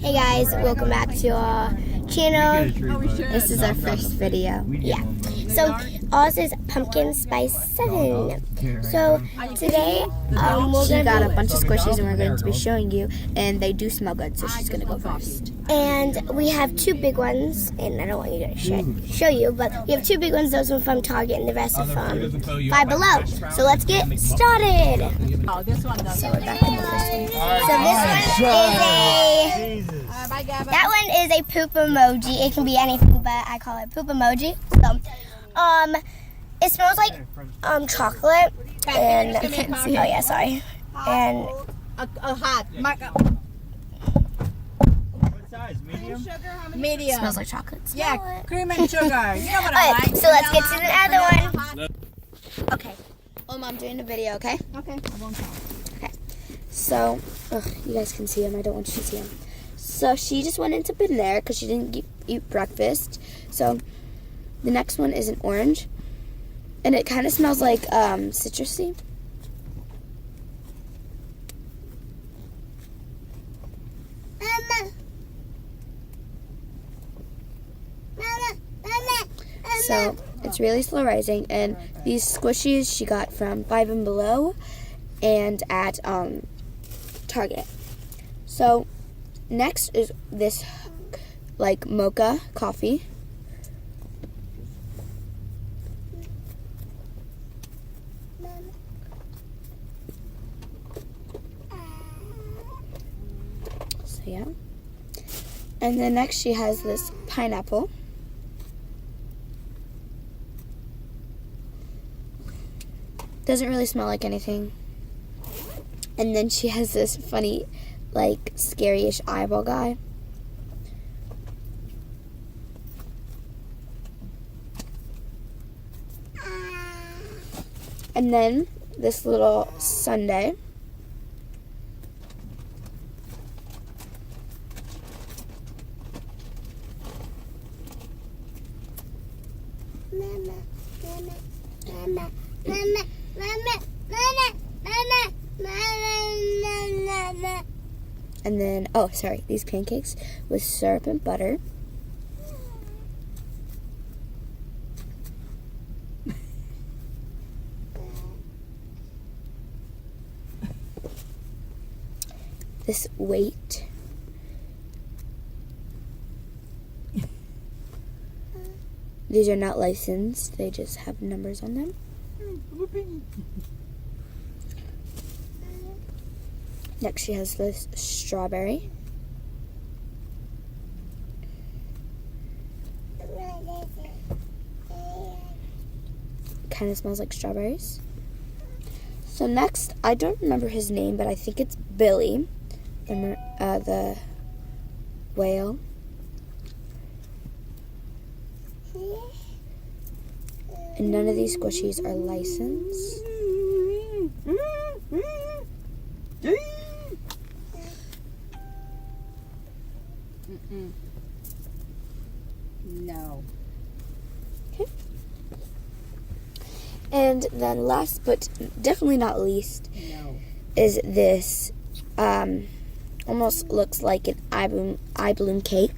Hey guys, welcome back to our channel. This is our first video. Yeah. So ours is pumpkin spice 7. So today she got a bunch of squishies and we're going to be showing you, and they do smell good, so she's gonna go first. And we have two big ones, and I don't want you to show you, but we have two big ones. Those are from Target, and the rest are from Five Below. So let's get started. Oh, this one does. So we're back in the first one. So this one is that one is a poop emoji. It can be anything, but I call it poop emoji. So, it smells like chocolate, and you can't see. Oh yeah, sorry. And a hot. What size? Medium? Medium. Smells like chocolate. Yeah, cream and sugar. You know what okay, I like. so let's get to the other one. Okay. Oh, Mom, doing a video, okay? Okay. I won't talk. Okay. So, you guys can see him. I don't want you to see him. So she just went into bed there because she didn't eat breakfast. So the next one is an orange, and it kind of smells like citrusy. So it's really slow rising, and these squishies she got from Five and Below and at Target. So next is this like mocha coffee. So yeah. And then next she has this pineapple. Doesn't really smell like anything. And then she has this funny, like, scary-ish eyeball guy. And then this little sundae. And then, oh, sorry, these pancakes with syrup and butter. This weight. These are not licensed, they just have numbers on them. Next she has this strawberry. Kind of smells like strawberries. So next, I don't remember his name, but I think it's Billy, the whale. And none of these squishies are licensed. No. Okay. And then last but definitely not least is this almost looks like an eye balloon cake.